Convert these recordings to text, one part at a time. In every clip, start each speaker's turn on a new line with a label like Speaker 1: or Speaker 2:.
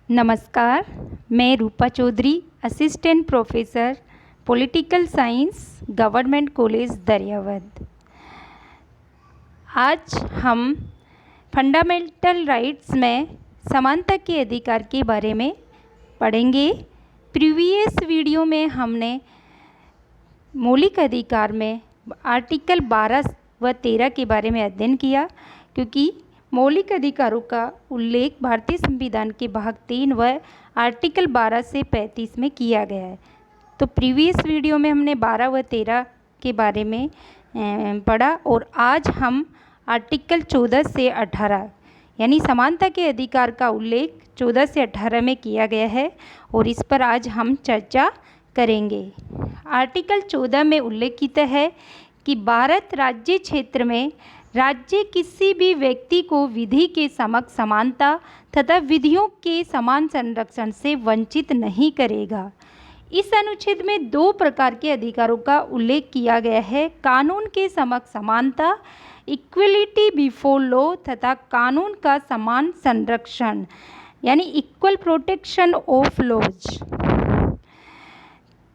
Speaker 1: नमस्कार। मैं Rupa Chaudhary, assistant professor political science, government college Dariyabad. आज हम फंडामेंटल राइट्स में समानता के अधिकार के बारे में पढ़ेंगे। प्रीवियस वीडियो में हमने मौलिक अधिकार में आर्टिकल 12 व 13 के बारे में अध्ययन किया, क्योंकि मौलिक अधिकारों का उल्लेख भारतीय संविधान के भाग 3 व आर्टिकल 12 से 35 में किया गया है। तो प्रीवियस वीडियो में हमने 12 व 13 के बारे में पढ़ा, और आज हम आर्टिकल 14 से 18 यानी समानता के अधिकार का उल्लेख 14 से 18 में किया गया है, और इस पर आज हम चर्चा करेंगे। आर्टिकल 14 में उल्लेखित है कि भारत राज्य क्षेत्र में राज्य किसी भी व्यक्ति को विधि के समक्ष समानता तथा विधियों के समान संरक्षण से वंचित नहीं करेगा। इस अनुच्छेद में 2 प्रकार के अधिकारों का उल्लेख किया गया है: कानून के समक्ष समानता, इक्वलिटी बिफोर लॉ, तथा कानून का समान संरक्षण यानी इक्वल प्रोटेक्शन ऑफ लॉज।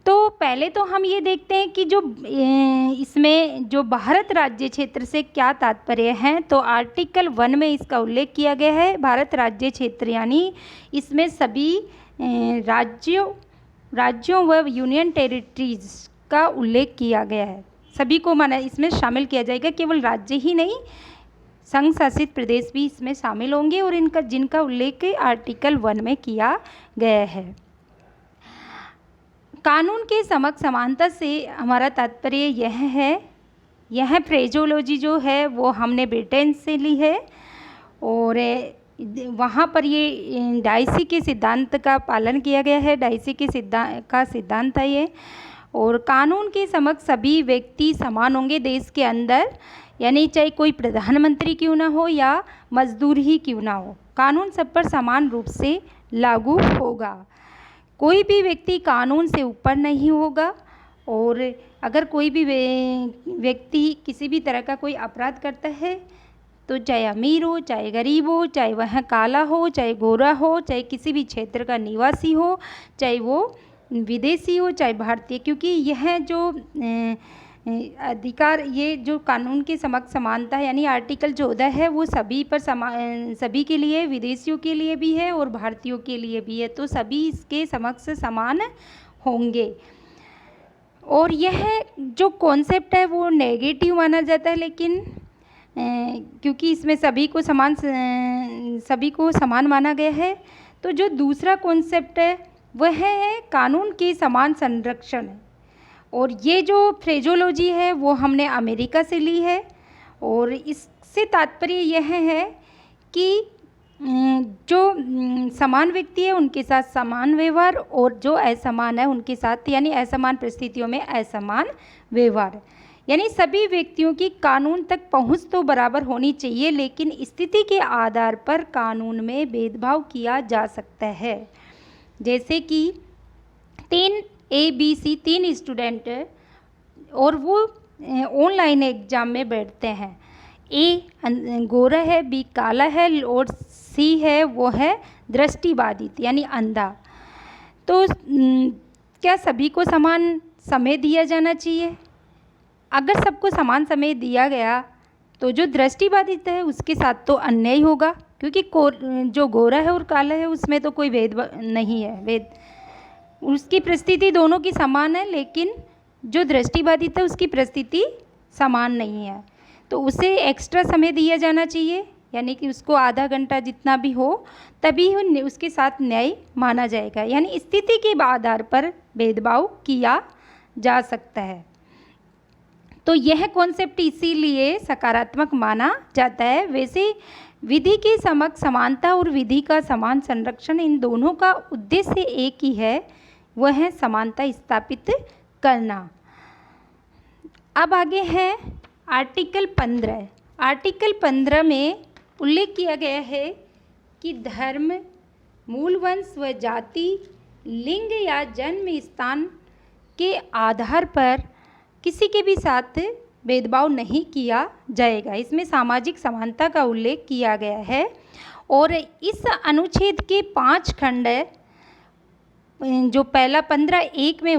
Speaker 1: तो पहले तो हम ये देखते हैं कि इसमें जो भारत राज्य क्षेत्र से क्या तात्पर्य है। तो आर्टिकल 1 में इसका उल्लेख किया गया है। भारत राज्य क्षेत्र यानी इसमें सभी राज्यों व यूनियन टेरिटरीज का उल्लेख किया गया है। सभी को माना इसमें शामिल किया जाएगा, केवल राज्य ही नहीं, संघ शासित प्रदेश भी इसमें शामिल होंगे, और इनका जिनका उल्लेख आर्टिकल 1 में किया गया है। कानून के समक्ष समानता से हमारा तात्पर्य यह फ्रेजोलॉजी जो है वो हमने ब्रिटेन से ली है, और वहाँ पर ये डाइसी के सिद्धांत का पालन किया गया है। डाइसी के सिद्धांत है ये। और कानून के समक्ष सभी व्यक्ति समान होंगे देश के अंदर, यानी चाहे कोई प्रधानमंत्री क्यों ना हो या मजदूर ही क्यों ना हो, कानून सब पर समान रूप से लागू होगा। कोई भी व्यक्ति कानून से ऊपर नहीं होगा, और अगर कोई भी व्यक्ति किसी भी तरह का कोई अपराध करता है, तो चाहे अमीर हो, चाहे गरीब हो, चाहे वह काला हो, चाहे गोरा हो, चाहे किसी भी क्षेत्र का निवासी हो, चाहे वो विदेशी हो, चाहे भारतीय, क्योंकि यह जो अधिकार, ये जो कानून के समक्ष समानता है यानी आर्टिकल 14 है, वो सभी पर सभी के लिए, विदेशियों के लिए भी है और भारतीयों के लिए भी है। तो सभी इसके समक्ष समान होंगे। और यह जो कॉन्सेप्ट है वो नेगेटिव माना जाता है, लेकिन क्योंकि इसमें सभी को समान माना गया है, तो जो दूसरा कॉन्सेप्ट है वह है कानून के समान संरक्षण। और ये जो फ्रेजोलॉजी है वो हमने अमेरिका से ली है, और इससे तात्पर्य यह है कि जो समान व्यक्ति है उनके साथ समान व्यवहार, और जो असमान है उनके साथ यानी असमान परिस्थितियों में असमान व्यवहार। यानी सभी व्यक्तियों की कानून तक पहुंच तो बराबर होनी चाहिए, लेकिन स्थिति के आधार पर कानून में भेदभाव किया जा सकता है। जैसे कि 3 स्टूडेंट और वो ऑनलाइन एग्ज़ाम में बैठते हैं। ए गोरा है, बी काला है, और सी है वो है दृष्टिबाधित यानी अंधा। तो क्या सभी को समान समय दिया जाना चाहिए? अगर सबको समान समय दिया गया तो जो दृष्टिबाधित है उसके साथ तो अन्याय होगा, क्योंकि जो गोरा है और काला है उसमें तो कोई भेद नहीं है, उसकी परिस्थिति दोनों की समान है, लेकिन जो दृष्टिबाधित है उसकी परिस्थिति समान नहीं है। तो उसे एक्स्ट्रा समय दिया जाना चाहिए, यानी कि उसको आधा घंटा जितना भी हो, तभी उसके साथ न्याय माना जाएगा। यानी स्थिति के आधार पर भेदभाव किया जा सकता है। तो यह कॉन्सेप्ट इसीलिए सकारात्मक माना जाता है। वैसे विधि के समक्ष समानता और विधि का समान संरक्षण, इन दोनों का उद्देश्य एक ही है, वह है समानता स्थापित करना। अब आगे है आर्टिकल 15। आर्टिकल 15 में उल्लेख किया गया है कि धर्म, मूल वंश व जाति, लिंग या जन्म स्थान के आधार पर किसी के भी साथ भेदभाव नहीं किया जाएगा। इसमें सामाजिक समानता का उल्लेख किया गया है, और इस अनुच्छेद के 5 खंड है, जो पहला 15(1) में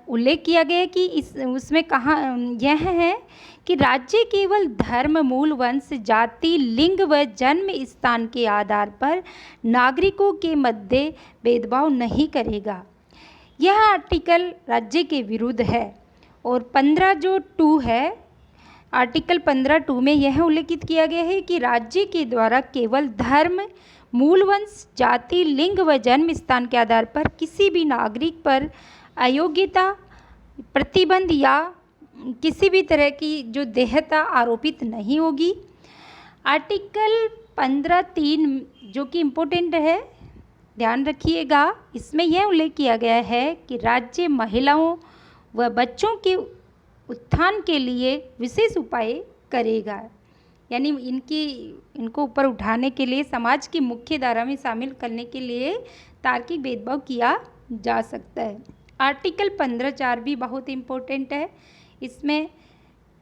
Speaker 1: उल्लेख किया गया है कि उसमें कहा यह है कि राज्य केवल धर्म, मूल, वंश, जाति, लिंग व जन्म स्थान के आधार पर नागरिकों के मध्य भेदभाव नहीं करेगा। यह आर्टिकल राज्य के विरुद्ध है। और 15(2) है, आर्टिकल 15(2) में यह उल्लेखित किया गया है कि राज्य के द्वारा केवल धर्म, मूल, वंश, जाति, लिंग व जन्म स्थान के आधार पर किसी भी नागरिक पर अयोग्यता, प्रतिबंध या किसी भी तरह की जो देहता आरोपित नहीं होगी। आर्टिकल 15(3) जो कि इम्पोर्टेंट है, ध्यान रखिएगा, इसमें यह उल्लेख किया गया है कि राज्य महिलाओं व बच्चों के उत्थान के लिए विशेष उपाय करेगा। यानी इनको ऊपर उठाने के लिए, समाज की मुख्य धारा में शामिल करने के लिए तार्किक भेदभाव किया जा सकता है। आर्टिकल 15(4) भी बहुत इम्पोर्टेंट है। इसमें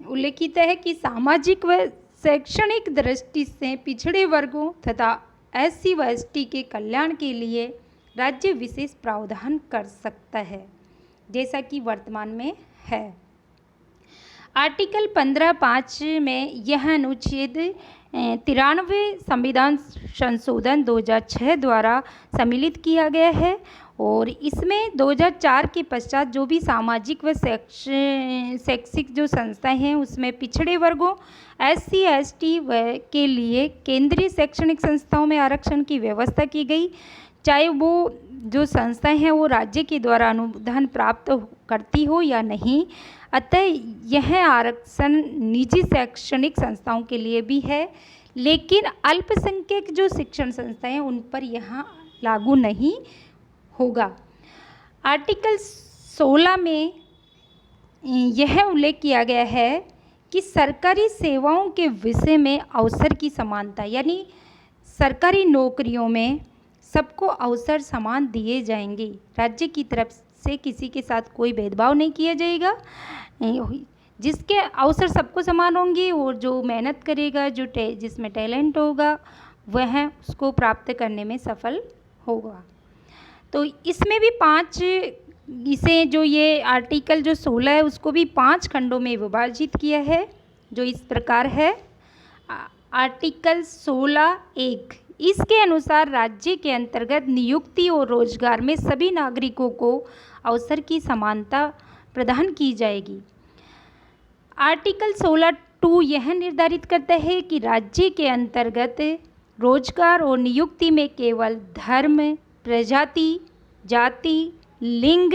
Speaker 1: उल्लेखित है कि सामाजिक व शैक्षणिक दृष्टि से पिछड़े वर्गों तथा SC व ST के कल्याण के लिए राज्य विशेष प्रावधान कर सकता है, जैसा कि वर्तमान में है। आर्टिकल 15(5) में यह अनुच्छेद 93 संविधान संशोधन 2006 द्वारा सम्मिलित किया गया है और इसमें 2004 के पश्चात जो भी सामाजिक व शैक्षिक जो संस्थाएं हैं उसमें पिछड़े वर्गों SC ST के लिए केंद्रीय शैक्षणिक संस्थाओं में आरक्षण की व्यवस्था की गई, चाहे वो जो संस्थाएं हैं वो राज्य के द्वारा अनुदान प्राप्त करती हो या नहीं। अतः यह आरक्षण निजी शैक्षणिक संस्थाओं के लिए भी है, लेकिन अल्पसंख्यक जो शिक्षण संस्थाएं हैं उन पर यहाँ लागू नहीं होगा। आर्टिकल 16 में यह उल्लेख किया गया है कि सरकारी सेवाओं के विषय में अवसर की समानता, यानी सरकारी नौकरियों में सबको अवसर समान दिए जाएंगे। राज्य की तरफ से किसी के साथ कोई भेदभाव नहीं किया जाएगा, जिसके अवसर सबको समान होंगे और जो मेहनत करेगा, जिसमें टैलेंट होगा, वह उसको प्राप्त करने में सफल होगा। तो इसमें भी 5 इसे जो ये आर्टिकल जो 16 है उसको भी 5 खंडों में विभाजित किया है, जो इस प्रकार है। आर्टिकल 16(1) इसके अनुसार राज्य के अंतर्गत नियुक्ति और रोजगार में सभी नागरिकों को अवसर की समानता प्रदान की जाएगी। आर्टिकल 16(2) यह निर्धारित करता है कि राज्य के अंतर्गत रोजगार और नियुक्ति में केवल धर्म, प्रजाति, जाति, लिंग,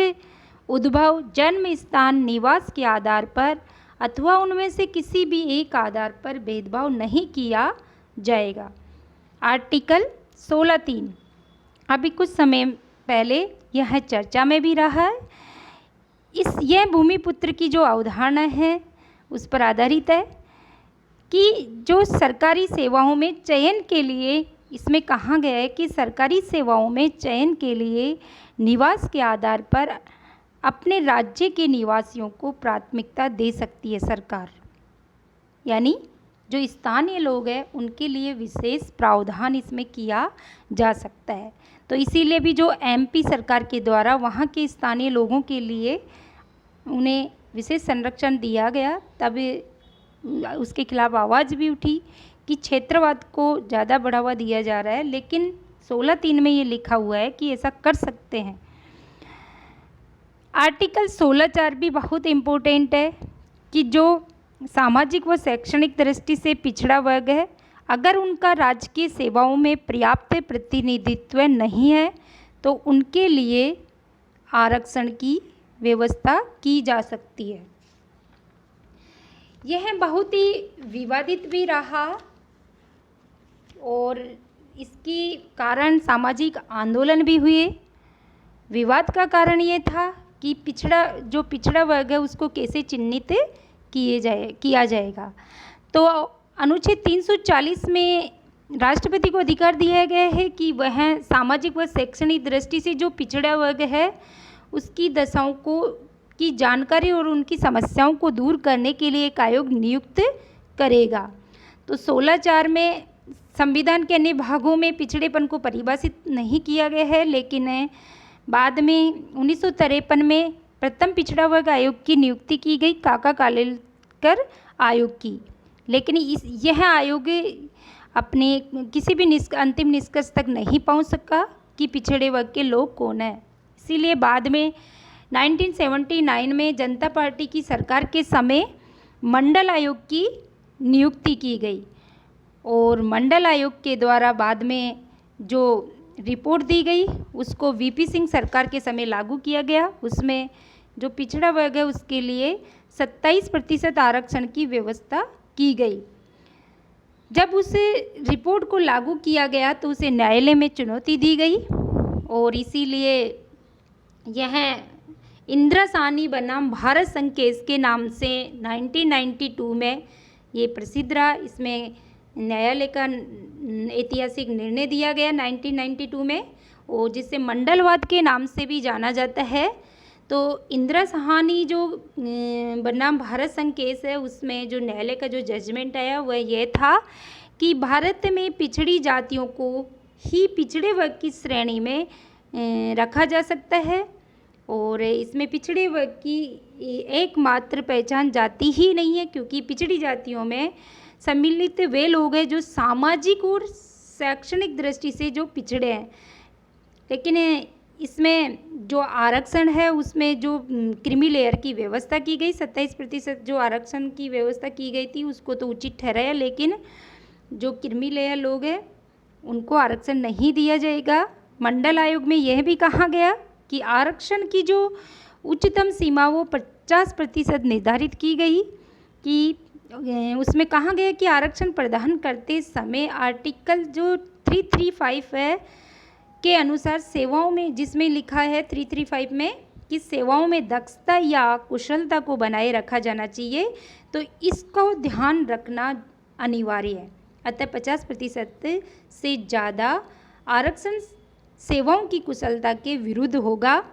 Speaker 1: उद्भव, जन्म स्थान, निवास के आधार पर अथवा उनमें से किसी भी एक आधार पर भेदभाव नहीं किया जाएगा। आर्टिकल 16(3) अभी कुछ समय पहले यह चर्चा में भी रहा है। यह भूमिपुत्र की जो अवधारणा है उस पर आधारित है कि जो सरकारी सेवाओं में चयन के लिए, इसमें कहा गया है कि सरकारी सेवाओं में चयन के लिए निवास के आधार पर अपने राज्य के निवासियों को प्राथमिकता दे सकती है सरकार, यानी जो स्थानीय लोग हैं उनके लिए विशेष प्रावधान इसमें किया जा सकता है। तो इसीलिए भी जो MP सरकार के द्वारा वहाँ के स्थानीय लोगों के लिए उन्हें विशेष संरक्षण दिया गया, तब उसके खिलाफ आवाज़ भी उठी कि क्षेत्रवाद को ज़्यादा बढ़ावा दिया जा रहा है, लेकिन 16(3) में ये लिखा हुआ है कि ऐसा कर सकते हैं। आर्टिकल 16(4) भी बहुत इम्पोर्टेंट है कि जो सामाजिक व शैक्षणिक दृष्टि से पिछड़ा वर्ग है, अगर उनका राजकीय सेवाओं में पर्याप्त प्रतिनिधित्व नहीं है तो उनके लिए आरक्षण की व्यवस्था की जा सकती है। यह बहुत ही विवादित भी रहा और इसकी कारण सामाजिक आंदोलन भी हुए। विवाद का कारण ये था कि पिछड़ा वर्ग है उसको कैसे चिन्हित किया जाएगा। तो अनुच्छेद 340 में राष्ट्रपति को अधिकार दिया गया है कि वह सामाजिक व शैक्षणिक दृष्टि से जो पिछड़ा वर्ग है उसकी दशाओं की जानकारी और उनकी समस्याओं को दूर करने के लिए एक आयोग नियुक्त करेगा। तो 16(4) में संविधान के अन्य भागों में पिछड़ेपन को परिभाषित नहीं किया गया है, लेकिन बाद में 1953 में प्रथम पिछड़ा वर्ग आयोग की नियुक्ति की गई काका कालेलकर आयोग की। लेकिन यह आयोग अपने किसी भी अंतिम निष्कर्ष तक नहीं पहुंच सका कि पिछड़े वर्ग के लोग कौन हैं। इसीलिए बाद में 1979 में जनता पार्टी की सरकार के समय मंडल आयोग की नियुक्ति की गई और मंडल आयोग के द्वारा बाद में जो रिपोर्ट दी गई उसको वीपी सिंह सरकार के समय लागू किया गया। उसमें जो पिछड़ा वर्ग है उसके लिए 27% आरक्षण की व्यवस्था की गई। जब उस रिपोर्ट को लागू किया गया तो उसे न्यायालय में चुनौती दी गई और इसीलिए यह इंदिरा साहनी बनाम भारत संघ केस के नाम से 1992 में ये प्रसिद्ध रहा। इसमें न्यायालय का ऐतिहासिक निर्णय दिया गया 1992 में, और जिसे मंडलवाद के नाम से भी जाना जाता है। तो इंदिरा साहनी जो बनाम भारत संघ केस है उसमें जो न्यायालय का जो जजमेंट आया वह यह था कि भारत में पिछड़ी जातियों को ही पिछड़े वर्ग की श्रेणी में रखा जा सकता है और इसमें पिछड़े वर्ग की एकमात्र पहचान जाति ही नहीं है, क्योंकि पिछड़ी जातियों में सम्मिलित वे लोग हैं जो सामाजिक और शैक्षणिक दृष्टि से जो पिछड़े हैं। लेकिन इसमें जो आरक्षण है उसमें जो क्रीमी लेयर की व्यवस्था की गई, 27% जो आरक्षण की व्यवस्था की गई थी उसको तो उचित ठहराया, लेकिन जो क्रीमी लेयर लोग हैं उनको आरक्षण नहीं दिया जाएगा। मंडल आयोग में यह भी कहा गया कि आरक्षण की जो उच्चतम सीमा वो 50% निर्धारित की गई, कि उसमें कहा गया कि आरक्षण प्रदान करते समय आर्टिकल जो 335 है के अनुसार सेवाओं में, जिसमें लिखा है 335 में कि सेवाओं में दक्षता या कुशलता को बनाए रखा जाना चाहिए, तो इसको ध्यान रखना अनिवार्य है। अतः 50% से ज़्यादा आरक्षण सेवाओं की कुशलता के विरुद्ध होगा।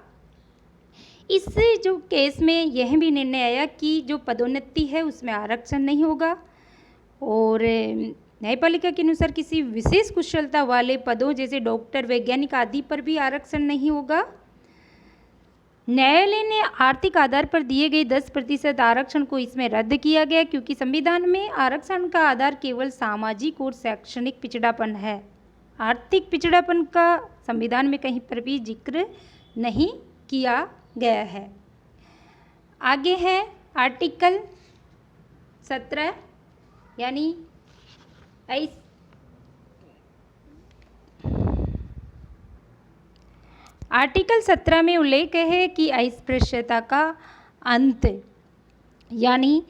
Speaker 1: इस जो केस में यह भी निर्णय आया कि जो पदोन्नति है उसमें आरक्षण नहीं होगा और न्यायपालिका के अनुसार किसी विशेष कुशलता वाले पदों जैसे डॉक्टर, वैज्ञानिक आदि पर भी आरक्षण नहीं होगा। न्यायालय ने आर्थिक आधार पर दिए गए 10% आरक्षण को इसमें रद्द किया गया, क्योंकि संविधान में आरक्षण का आधार केवल सामाजिक और शैक्षणिक पिछड़ापन है। आर्थिक पिछड़ापन का संविधान में कहीं पर भी जिक्र नहीं किया गया है। आगे है आर्टिकल 17 यानी आर्टिकल 17 में उल्लेख है कि अस्पृश्यता का अंत, यानी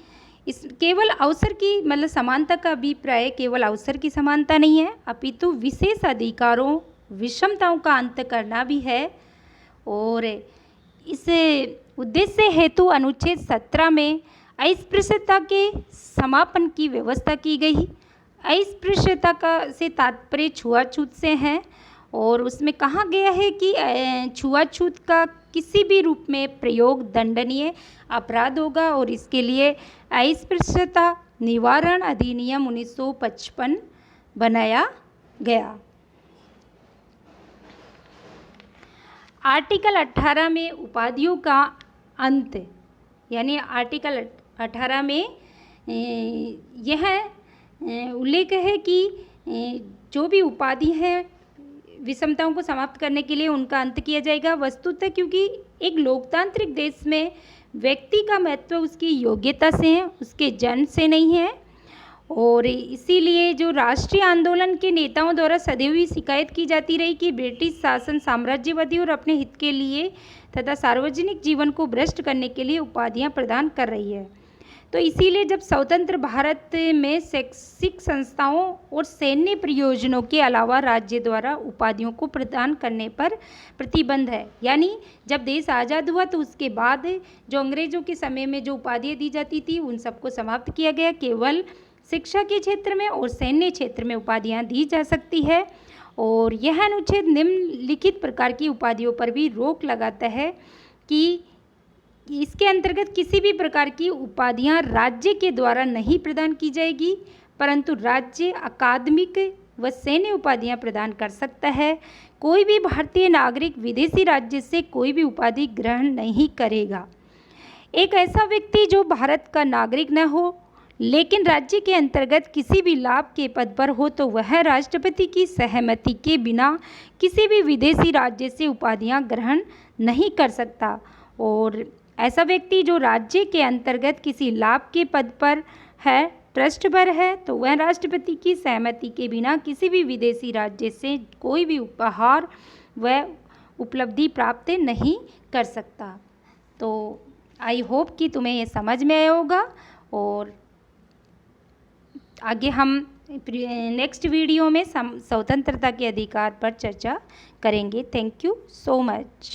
Speaker 1: इस केवल अवसर की मतलब समानता का अभिप्राय केवल अवसर की समानता नहीं है, अपितु विशेष अधिकारों विषमताओं का अंत करना भी है। और इस उद्देश्य हेतु अनुच्छेद 17 में अस्पृश्यता के समापन की व्यवस्था की गई। अस्पृश्यता का से तात्पर्य छुआछूत से है और उसमें कहा गया है कि छुआछूत का किसी भी रूप में प्रयोग दंडनीय अपराध होगा और इसके लिए अस्पृश्यता निवारण अधिनियम 1955 बनाया गया। आर्टिकल 18 में उपाधियों का अंत, यानी आर्टिकल 18 में यह उल्लेख है कि जो भी उपाधि है विषमताओं को समाप्त करने के लिए उनका अंत किया जाएगा। वस्तुतः क्योंकि एक लोकतांत्रिक देश में व्यक्ति का महत्व उसकी योग्यता से है, उसके जन्म से नहीं है, और इसीलिए जो राष्ट्रीय आंदोलन के नेताओं द्वारा सदैव ही शिकायत की जाती रही कि ब्रिटिश शासन साम्राज्यवादी और अपने हित के लिए तथा सार्वजनिक जीवन को भ्रष्ट करने के लिए उपाधियां प्रदान कर रही है। तो इसीलिए जब स्वतंत्र भारत में शैक्षिक संस्थाओं और सैन्य प्रयोजनों के अलावा राज्य द्वारा उपाधियों को प्रदान करने पर प्रतिबंध है, यानी जब देश आज़ाद हुआ तो उसके बाद जो अंग्रेजों के समय में जो उपाधियाँ दी जाती थी उन सबको समाप्त किया गया। केवल शिक्षा के क्षेत्र में और सैन्य क्षेत्र में उपाधियाँ दी जा सकती है और यह अनुच्छेद निम्नलिखित प्रकार की उपाधियों पर भी रोक लगाता है कि इसके अंतर्गत किसी भी प्रकार की उपाधियां राज्य के द्वारा नहीं प्रदान की जाएगी, परंतु राज्य अकादमिक वह सैन्य उपाधियां प्रदान कर सकता है। कोई भी भारतीय नागरिक विदेशी राज्य से कोई भी उपाधि ग्रहण नहीं करेगा। एक ऐसा व्यक्ति जो भारत का नागरिक न हो लेकिन राज्य के अंतर्गत किसी भी लाभ के पद पर हो तो वह राष्ट्रपति की सहमति के बिना किसी भी विदेशी राज्य से उपाधियां ग्रहण नहीं कर सकता। और ऐसा व्यक्ति जो राज्य के अंतर्गत किसी लाभ के पद पर है, ट्रस्ट पर है, तो वह राष्ट्रपति की सहमति के बिना किसी भी विदेशी राज्य से कोई भी उपहार व उपलब्धि प्राप्त नहीं कर सकता। तो आई होप कि तुम्हें ये समझ में आया होगा और आगे हम नेक्स्ट वीडियो में स्वतंत्रता के अधिकार पर चर्चा करेंगे। Thank you so much.